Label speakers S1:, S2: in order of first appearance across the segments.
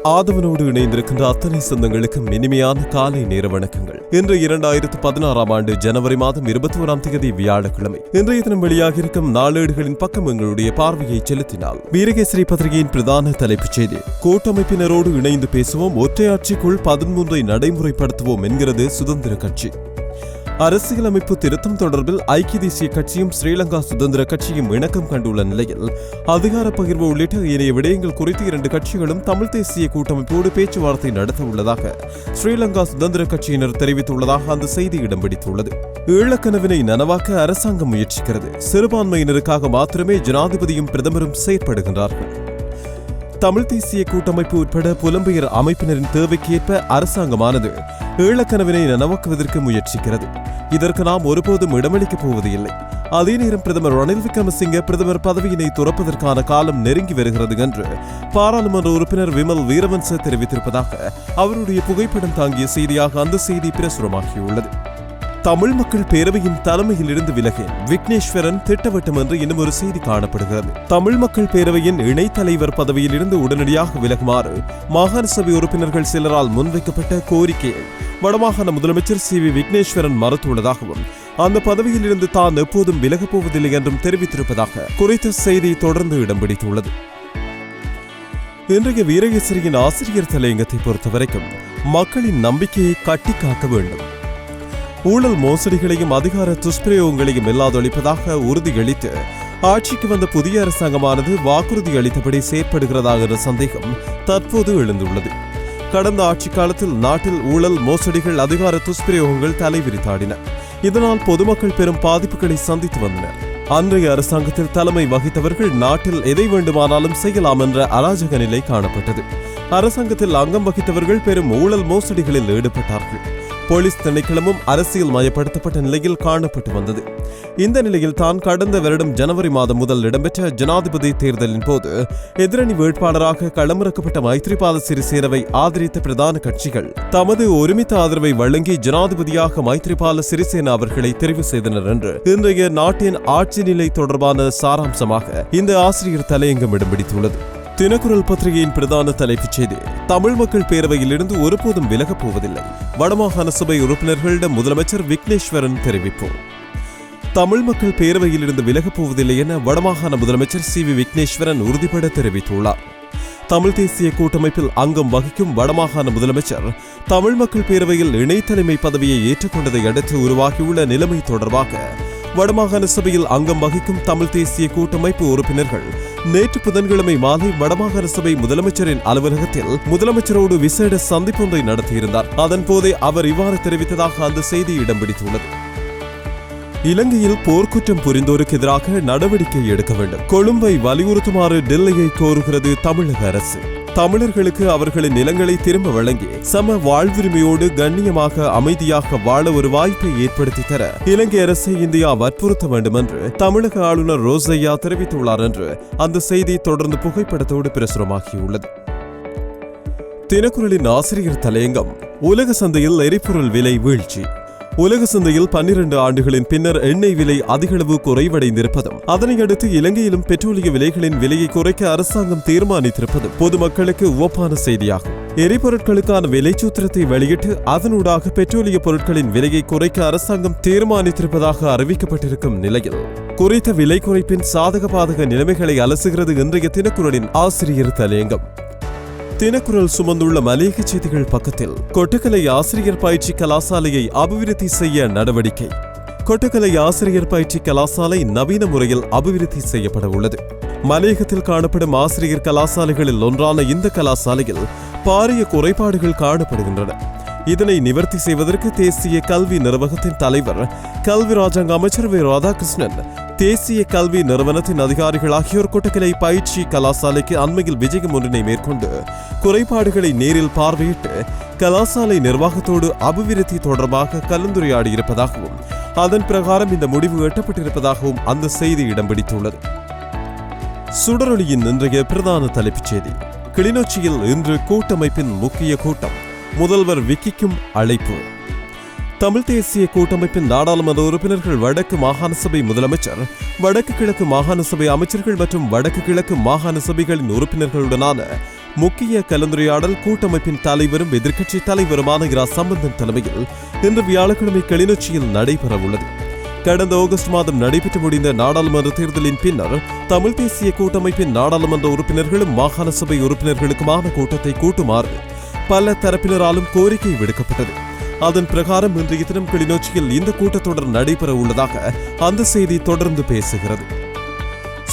S1: ஆதவனோடு இணைந்திருக்கின்ற அத்தனை சொந்தங்களுக்கும் இனிமையான காலை நேர வணக்கங்கள். இன்று 2016 ஆண்டு ஜனவரி மாதம் 21ஆம் தேதி வியாழக்கிழமை. இன்றைய தினம் வெளியாக இருக்கும் நாளேடுகளின் பக்கம் எங்களுடைய பார்வையை செலுத்தினால், வீரகேசரி பத்திரிகையின் பிரதான தலைப்புச் செய்தி: கூட்டமைப்பினரோடு இணைந்து பேசுவோம், ஒற்றையாட்சிக்குள் 13ஐ நடைமுறைப்படுத்துவோம் என்கிறது சுதந்திர கட்சி. அரசியலமைப்பு திருத்தம் தொடர்பில் ஐக்கிய தேசிய கட்சியும் ஸ்ரீலங்கா சுதந்திர கட்சியும் இணக்கம் கண்டுள்ள நிலையில், அதிகார பகிர்வு உள்ளிட்ட ஏனைய விடயங்கள் குறித்து இரண்டு கட்சிகளும் தமிழ் தேசிய கூட்டமைப்போடு பேச்சுவார்த்தை நடத்த உள்ளதாக ஸ்ரீலங்கா சுதந்திர கட்சியினர் தெரிவித்துள்ளதாக அந்த செய்தி இடம் பிடித்துள்ளது. ஈழக்கனவினை நனவாக்க அரசாங்கம் முயற்சிக்கிறது. சிறுபான்மையினருக்காக மாத்திரமே ஜனாதிபதியும் பிரதமரும் செயற்படுகின்றார்கள். தமிழ் தேசிய கூட்டமைப்பு உட்பட புலம்பெயர் அமைப்பினரின் தேவைக்கேற்ப அரசாங்கமானது ஈழக்கனவினை நனவாக்குவதற்கு முயற்சிக்கிறது. இதற்கு நாம் ஒருபோதும் இடமளிக்கப் போவது இல்லை. அதே நேரம் பிரதமர் ரணில் விக்ரமசிங்க பிரதமர் பதவியினை துறப்பதற்கான காலம் நெருங்கி வருகிறது என்று பாராளுமன்ற உறுப்பினர் விமல் வீரவன்ச தெரிவித்திருப்பதாக அவருடைய புகைப்படம் தாங்கிய செய்தியாக அந்த செய்தி பிரசுரமாகியுள்ளது. தமிழ் மக்கள் பேரவையின் தலைமையில் இருந்து விலகேன், விக்னேஸ்வரன் திட்டவட்டம் என்று இன்னும் ஒரு செய்தி காணப்படுகிறது. தமிழ் மக்கள் பேரவையின் இணைத் தலைவர் பதவியில் இருந்து உடனடியாக விலகுமாறு மாகாண சபை உறுப்பினர்கள் சிலரால் முன்வைக்கப்பட்ட கோரிக்கையை வடமாகாண முதலமைச்சர் சி.வி. விக்னேஸ்வரன் மறுத்துள்ளதாகவும், அந்த பதவியில் இருந்து தான் எப்போதும் விலகப் போவதில்லை என்றும் தெரிவித்திருப்பதாக குறித்த செய்தி தொடர்ந்து இடம் பிடித்துள்ளது. இன்றைய வீரகேசரியின் ஆசிரியர் தலையங்கத்தை பொறுத்தவரைக்கும் மக்களின் நம்பிக்கையை கட்டி காக்க வேண்டும். ஊழல் மோசடிகளையும் அதிகார துஷ்பிரயோகங்களையும் இல்லாதொழிப்பதாக உறுதியளித்து ஆட்சிக்கு வந்த புதிய அரசாங்கமானது வாக்குறுதி அளித்தபடி செயற்படுகிறதா என்ற சந்தேகம் தற்போது எழுந்துள்ளது. கடந்த ஆட்சி காலத்தில் நாட்டில் ஊழல் மோசடிகள் அதிகார துஷ்பிரயோகங்கள் தலைவிரித்தாடின. இதனால் பொதுமக்கள் பெரும் பாதிப்புகளை சந்தித்து வந்தனர். அன்றைய அரசாங்கத்தில் தலைமை வகித்தவர்கள் நாட்டில் எதை வேண்டுமானாலும் செய்யலாம் என்ற அராஜக நிலை காணப்பட்டது. அரசாங்கத்தில் அங்கம் வகித்தவர்கள் பெரும் ஊழல் மோசடிகளில் ஈடுபட்டார்கள். போலீஸ் திணைக்களமும் அரசியல் மயப்படுத்தப்பட்ட நிலையில் காணப்பட்டு வந்தது. இந்த நிலையில் தான் கடந்த வருடம் ஜனவரி மாதம் முதல் இடம்பெற்ற ஜனாதிபதி தேர்தலின் போது எதிரணி வேட்பாளராக களமிறக்கப்பட்ட மைத்ரிபால சிறிசேனவை ஆதரித்த பிரதான கட்சிகள் தமது ஒருமித்த ஆதரவை வழங்கி ஜனாதிபதியாக மைத்ரிபால சிறிசேன அவர்களை தெரிவு செய்தனர் என்று இன்றைய நாட்டின் ஆட்சி நிலை தொடர்பான சாராம்சமாக இந்த ஆசிரியர் தலையங்கம் இடம் பிடித்துள்ளது. தினக்குரல் பத்திரிகையின் பிரதான தலைப்புச் செய்தி: தமிழ் மக்கள் பேரவையில் இருந்து ஒருபோதும் விலகப் போவதில்லை, வடமாகாண சபை உறுப்பினர்களிடம் முதலமைச்சர் விக்னேஸ்வரன் தெரிவிப்பு. தமிழ் மக்கள் பேரவையில் இருந்து விலகப் போவதில்லை என வடமாகாண முதலமைச்சர் சி.வி. விக்னேஸ்வரன் உறுதிபட தெரிவித்துள்ளார். தமிழ் தேசிய கூட்டமைப்பில் அங்கம் வகிக்கும் வடமாகாண முதலமைச்சர் தமிழ் மக்கள் பேரவையில் இணைத்தலைமை பதவியை ஏற்றுக்கொண்டதை அடுத்து உருவாகியுள்ள நிலைமை தொடர்பாக வடமாகாண சபையில் அங்கம் வகிக்கும் தமிழ் தேசிய கூட்டமைப்பு உறுப்பினர்கள் நேற்று புதன்கிழமை மாலை வடமாகாண சபை முதலமைச்சரின் அலுவலகத்தில் முதலமைச்சரோடு விசேட சந்திப்பொன்றை நடத்தியிருந்தார். அதன் போதே அவர் இவ்வாறு தெரிவித்ததாக அந்த செய்தி இடம் பிடித்துள்ளது. இலங்கையில் போர்க்குற்றம் புரிந்தோருக்கு எதிராக நடவடிக்கை எடுக்க வேண்டும், கொழும்பை வலியுறுத்துமாறு டெல்லியை கோருகிறது தமிழக அரசு. தமிழர்களுக்கு அவர்களின் நிலங்களை திரும்ப வழங்கி சம வாழ்வுரிமையோடு கண்ணியமாக அமைதியாக வாழ ஒரு வாய்ப்பை ஏற்படுத்தி தர இலங்கை அரசை இந்தியா வற்புறுத்த வேண்டும் என்று தமிழக ஆளுநர் ரோசையா தெரிவித்துள்ளார் என்று அந்த செய்தி தொடர்ந்து புகைப்படத்தோடு பிரசுரமாகியுள்ளது. தினக்குரலின் ஆசிரியர் தலையங்கம்: உலக சந்தையில் எரிபொருள் விலை வீழ்ச்சி. உலக சந்தையில் 12 ஆண்டுகளின் பின்னர் எண்ணெய் விலை அதிகளவு குறைவடைந்திருப்பதும், அதனையடுத்து இலங்கையிலும் பெட்ரோலிய விலைகளின் விலையை குறைக்க அரசாங்கம் தீர்மானித்திருப்பதும் பொதுமக்களுக்கு உவப்பான செய்தியாகும். எரிபொருட்களுக்கான விலை சூத்திரத்தை வெளியிட்டு அதனூடாக பெட்ரோலிய பொருட்களின் விலையை குறைக்க அரசாங்கம் தீர்மானித்திருப்பதாக அறிவிக்கப்பட்டிருக்கும் நிலையில், குறித்த விலை குறைப்பின் சாதக பாதக நிலைமைகளை அலசுகிறது இன்றைய தினக்குரலின் ஆசிரியர் தலையங்கம். தினக்குரல் சுமந்துள்ள மலையக செய்திகள் பக்கத்தில் கொட்டக்கலை ஆசிரியர் பயிற்சி கலாசாலையை அபிவிருத்தி செய்ய நடவடிக்கை. கொட்டக்கலை ஆசிரியர் பயிற்சி கலாசாலை நவீன முறையில் அபிவிருத்தி செய்யப்பட உள்ளது. மலையகத்தில் காணப்படும் ஆசிரியர் கலாசாலைகளில் ஒன்றான இந்த கலாசாலையில் பாரிய குறைபாடுகள் காணப்படுகின்றன. இதனை நிவர்த்தி செய்வதற்கு தேசிய கல்வி நிர்வாகத்தின் தலைவர் கல்வி ராஜாங்க அமைச்சர் வே. ராதாகிருஷ்ணன், தேசிய கல்வி நிறுவனத்தின் அதிகாரிகள் ஆகியோர் கொட்டக்கலை பயிற்சி கலாசாலைக்கு அண்மையில் விஜயம் ஒன்றினை மேற்கொண்டு குறைபாடுகளை நேரில் பார்வையிட்டு கலாசாலை நிர்வாகத்தோடு அபிவிருத்தி தொடர்பாக கலந்துரையாடியிருப்பதாகவும், அதன் பிரகாரம் இந்த முடிவு எட்டப்பட்டிருப்பதாகவும் அந்த செய்தி இடம் பிடித்துள்ளது. சுடரொளியின் இன்றைய பிரதான தலைப்புச் செய்தி: கிளிநொச்சியில் இன்று கூட்டமைப்பின் முக்கிய கூட்டம், முதல்வர் விக்கிக்கும் அழைப்பு. தமிழ் தேசிய கூட்டமைப்பின் நாடாளுமன்ற உறுப்பினர்கள், வடக்கு மாகாண சபை முதலமைச்சர், வடக்கு கிழக்கு மாகாண சபை அமைச்சர்கள் மற்றும் வடக்கு கிழக்கு மாகாண சபைகளின் உறுப்பினர்களுடனான முக்கிய கலந்துரையாடல் கூட்டமைப்பின் தலைவரும் எதிர்க்கட்சி தலைவருமான இரா சம்பந்தன் தலைமையில் இன்று வியாழக்கிழமை கிளிநொச்சியில் நடைபெறவுள்ளது. கடந்த ஆகஸ்ட் மாதம் நடைபெற்று முடிந்த நாடாளுமன்ற தேர்தலின் பின்னர் தமிழ் தேசிய கூட்டமைப்பின் நாடாளுமன்ற உறுப்பினர்களும் மாகாண சபை உறுப்பினர்களுக்குமான கூட்டத்தை கூட்டுமாறு பல தரப்பினராலும் கோரிக்கை விடுக்கப்பட்டது. அதன் பிரகாரம் இன்றைய தினம் கிளிநொச்சியில் இந்த கூட்டத்தொடர் நடைபெற உள்ளதாக அந்த செய்தி தொடர்ந்து பேசுகிறது.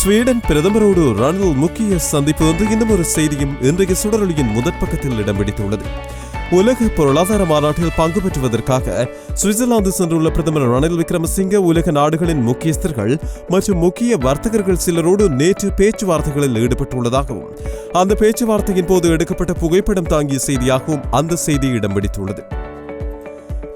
S1: ஸ்வீடன் பிரதமரோடு ரணில் முக்கிய சந்திப்பு என்று இன்னும் ஒரு செய்தியும் இன்றைய சுடரொலியின் முதற் பக்கத்தில் இடம் பிடித்துள்ளது. உலக பொருளாதார மாநாட்டில் பங்கு பெற்றுவதற்காக சுவிட்சர்லாந்து சென்றுள்ள பிரதமர் ரணில் விக்ரமசிங்கே உலக நாடுகளின் முக்கியஸ்தர்கள் மற்றும் முக்கிய வர்த்தகர்கள் சிலரோடு நேற்று பேச்சுவார்த்தைகளில் ஈடுபட்டுள்ளதாகவும் அந்த பேச்சுவார்த்தையின் போது எடுக்கப்பட்ட புகைப்படம் தாங்கிய செய்தியாகவும் அந்த செய்தி இடம் பிடித்துள்ளது.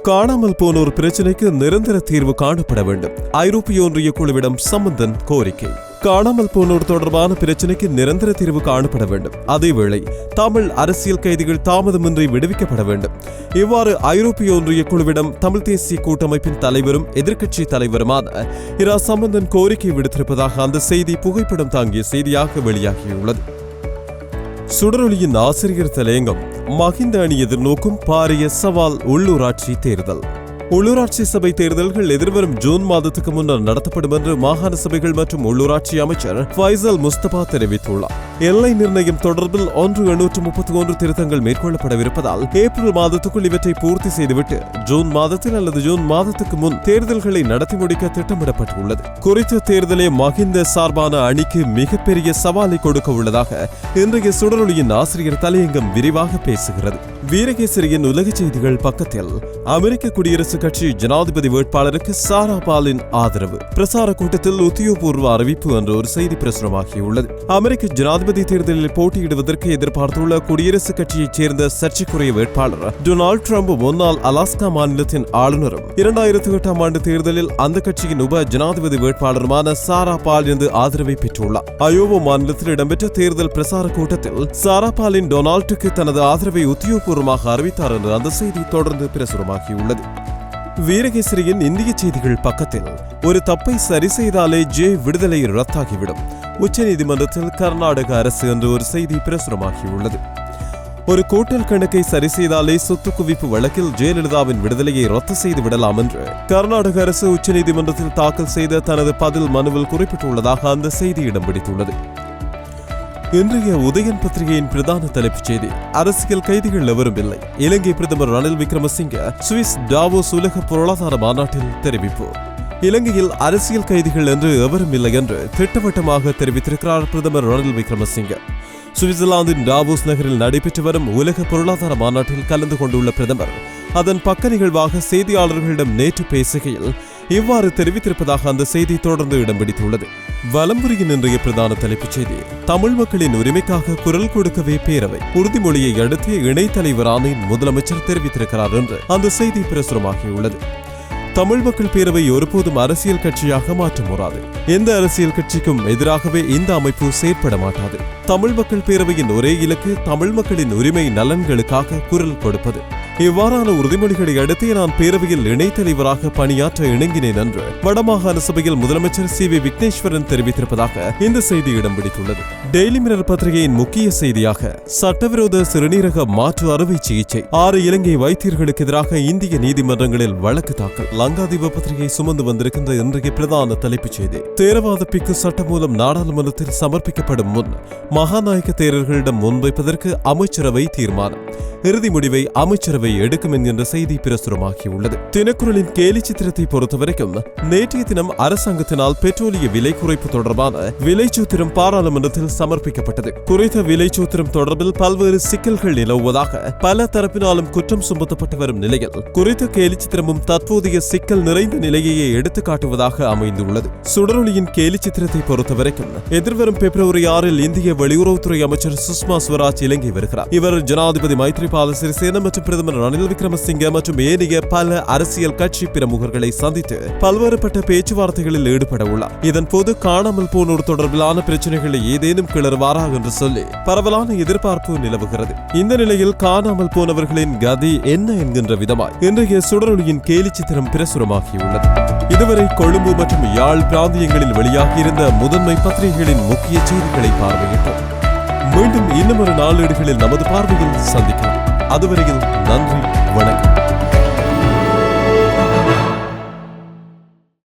S1: காணாமல் போனோர் பிரச்சினைக்கு நிரந்தர தீர்வு காணப்பட வேண்டும். ஐரோப்பிய ஒன்றிய குழுவிடம் சம்பந்தன் கோரிக்கை. காணாமல் போனோர் தொடர்பான பிரச்சினைக்கு நிரந்தர தீர்வு காணப்பட வேண்டும். அதேவேளை தமிழ் அரசியல் கைதிகள் தாமதமின்றி விடுவிக்கப்பட வேண்டும். இவ்வாறு ஐரோப்பிய ஒன்றிய குழுவிடம் தமிழ் தேசிய கூட்டமைப்பின் தலைவரும் எதிர்க்கட்சி தலைவருமான இரா சம்பந்தன் கோரிக்கை விடுத்திருப்பதாக அந்த செய்தி புகைப்படம் தாங்கிய செய்தியாக வெளியாகியுள்ளது. சுடரொலியின் ஆசிரியர் தலையங்கம். மஹிந்த அணி எதிர்நோக்கும் பாரிய சவால் உள்ளூராட்சி தேர்தல். உள்ளூராட்சி சபை தேர்தல்கள் எதிர்வரும் ஜூன் மாதத்துக்கு முன்னர் நடத்தப்படும் என்று மாகாண சபைகள் மற்றும் உள்ளூராட்சி அமைச்சர் ஃபைசல் முஸ்தபா தெரிவித்துள்ளார். எல்லை நிர்ணயம் தொடர்பில் 831 திருத்தங்கள் மேற்கொள்ளப்படவிருப்பதால் ஏப்ரல் மாதத்துக்குள் இவற்றை பூர்த்தி செய்துவிட்டு ஜூன் மாதத்தில் அல்லது ஜூன் மாதத்துக்கு முன் தேர்தல்களை நடத்தி முடிக்க திட்டமிடப்பட்டுள்ளது. குறித்த தேர்தலே மஹிந்த சார்பான அணிக்கு மிகப்பெரிய சவாலை கொடுக்க உள்ளதாக இன்றைய சுடரொலியின் ஆசிரியர் தலையங்கம் விரிவாக பேசுகிறது. வீரகேசரியின் உலக செய்திகள் பக்கத்தில் அமெரிக்க குடியரசுக் கட்சி ஜனாதிபதி வேட்பாளருக்கு சாரா பாலின் ஆதரவு. பிரசார கூட்டத்தில் உத்தியோகபூர்வ அறிவிப்பு என்ற ஒரு செய்தி பிரசுரமாகியுள்ளது. அமெரிக்க ஜனாதிபதி தேர்தலில் போட்டியிடுவதற்கு எதிர்பார்த்துள்ள குடியரசுக் கட்சியைச் சேர்ந்த சர்ச்சைக்குரிய வேட்பாளர் டொனால்ட் ட்ரம்ப் முன்னாள் அலாஸ்கா மாநிலத்தின் ஆளுநரும் 2008 ஆண்டு தேர்தலில் அந்த கட்சியின் உப ஜனாதிபதி வேட்பாளருமான சாரா பால் இருந்து ஆதரவை பெற்றுள்ளார். அயோவா மாநிலத்தில் இடம்பெற்ற தேர்தல் பிரசார கூட்டத்தில் சாரா பாலின் டொனால்டுக்கு தனது ஆதரவை உத்தியோகபூர்வமாக அறிவித்தார் என்று அந்த செய்தி தொடர்ந்து பிரசுரமாகியுள்ளது. வீரகேசரியின் இந்திய செய்திகள் பக்கத்தில் ஒரு தப்பை சரி செய்தாலே ஜே விடுதலை ரத்தாகிவிடும். உச்சநீதிமன்றத்தில் கர்நாடக அரசு என்று ஒரு செய்தி பிரசுரமாகியுள்ளது. ஒரு கூட்டல் கணக்கை சரி செய்தாலே சொத்து குவிப்பு வழக்கில் ஜெயலலிதாவின் விடுதலையை ரத்து செய்து விடலாம் என்று கர்நாடக அரசு உச்சநீதிமன்றத்தில் தாக்கல் செய்த தனது பதில் மனுவில் குறிப்பிட்டுள்ளதாக அந்த செய்தி இடம் பிடித்துள்ளது. இன்றைய உதயன் பத்திரிகையின் பிரதான தலைப்புச் செய்தி. அரசியல் கைதிகள் எவரும் இல்லை. இலங்கை பிரதமர் ரணில் விக்ரமசிங்கே சுவிஸ் டாவோஸ் உலக பொருளாதார மாநாட்டில் தெரிவிப்பு. இலங்கையில் அரசியல் கைதிகள் என்று எவரும் இல்லை என்று திட்டவட்டமாக தெரிவித்திருக்கிறார் பிரதமர் ரணில் விக்ரமசிங்கே. சுவிட்சர்லாந்தின் டாவோஸ் நகரில் நடைபெற்று வரும் உலக பொருளாதார மாநாட்டில் கலந்து கொண்டுள்ள பிரதமர் அதன் பக்க நிகழ்வாக செய்தியாளர்களிடம் நேற்று பேசுகையில் இவ்வாறு தெரிவித்திருப்பதாக அந்த செய்தி தொடர்ந்து இடம் பிடித்துள்ளது. வலம்புரியின் இன்றைய பிரதான தலைப்புச் செய்தி. தமிழ் மக்களின் உரிமைக்காக குரல் கொடுக்கவே பேரவை. உறுதிமொழியை அடுத்து இணைத்தலைவரான முதலமைச்சர் தெரிவித்திருக்கிறார் என்று அந்த செய்தி பிரசுரமாகியுள்ளது. தமிழ் மக்கள் பேரவை ஒருபோதும் அரசியல் கட்சியாக மாற்ற முடியாது. எந்த அரசியல் கட்சிக்கும் எதிராகவே இந்த அமைப்பு செயற்பட மாட்டாது. தமிழ் மக்கள் பேரவையின் ஒரே இலக்கு தமிழ் மக்களின் உரிமை நலன்களுக்காக குரல் கொடுப்பது. இவ்வாறான உறுதிமொழிகளை அடுத்து நான் பேரவையில் இணைத்தலைவராக பணியாற்ற இணங்கினேன் என்று வடமாகாண சபையில் முதலமைச்சர் சி.வி. விக்னேஸ்வரன் தெரிவித்திருப்பதாக இந்த செய்தி இடம் பிடித்துள்ளது. டெய்லி மிரர் பத்திரிகையின் முக்கிய செய்தியாக சட்டவிரோத சிறுநீரக மாற்று அறுவை சிகிச்சை 6 இலங்கை வைத்தியர்களுக்கு எதிராக இந்திய நீதிமன்றங்களில் வழக்கு தாக்கல். லங்காதீப பத்திரிகை சுமந்து வந்திருக்கின்ற இன்றைய பிரதான தலைப்புச் செய்தி. தேரவாத பிக்கு சட்டம் மூலம் நாடாளுமன்றத்தில் சமர்ப்பிக்கப்படும் முன் மகாநாயக்க தேரர்களிடம் முன்வைப்பதற்கு அமைச்சரவை தீர்மானம். இறுதி முடிவை அமைச்சரவை எடுக்கும் என்கின்ற செய்தி பிரசுரமாகியுள்ளது. தினக்குரலின் கேலி சித்திரத்தை பொறுத்தவரைக்கும் நேற்றைய தினம் அரசாங்கத்தினால் பெட்ரோலிய விலை குறைப்பு தொடர்பான விலைச்சூத்திரம் பாராளுமன்றத்தில் சமர்ப்பிக்கப்பட்டது. குறித்த விலைச்சூத்திரம் தொடர்பில் பல்வேறு சிக்கல்கள் நிலவுவதாக பல தரப்பினாலும் குற்றம் சுமத்தப்பட்டு வரும் நிலையில் குறித்த கேலி சித்திரமும் தற்போதைய சிக்கல் நிறைந்த நிலையையே எடுத்துக் காட்டுவதாக அமைந்துள்ளது. சுடரொலியின் கேலி சித்திரத்தை பொறுத்தவரைக்கும் எதிர்வரும் பிப்ரவரி 6 இந்திய வெளியுறவுத்துறை அமைச்சர் சுஷ்மா ஸ்வராஜ் இலங்கை வருகிறார். இவர் ஜனாதிபதி மைத்ரிபால சிறிசேன மற்றும் பிரதமர் ரணில் விக்ரமசிங்கே மற்றும் ஏனைய பல அரசியல் கட்சி பிரமுகர்களை சந்தித்து பல்வேறுபட்ட பேச்சுவார்த்தைகளில் ஈடுபட உள்ளார். இதன்போது காணாமல் போனோர் தொடர்பிலான பிரச்சனைகளை ஏதேனும் கிளறுவாரா என்று சொல்லி பரவலான எதிர்பார்ப்பு நிலவுகிறது. இந்த நிலையில் காணாமல் போனவர்களின் கதி என்ன என்கின்ற விதமாய் இன்றைய சுடரொலியின் கேலி சித்திரம் பிரசுரமாகியுள்ளது. இதுவரை கொழும்பு மற்றும் யாழ் பிராந்தியங்களில் வெளியாகியிருந்த முதன்மை பத்திரிகைகளின் முக்கிய செய்திகளை பார்வையிட்டோம். மீண்டும் இன்னும் ஒரு நாளேடுகளில் நமது பார்வையில் சந்திக்கலாம். அதுவரையில் நன்றி, வணக்கம்.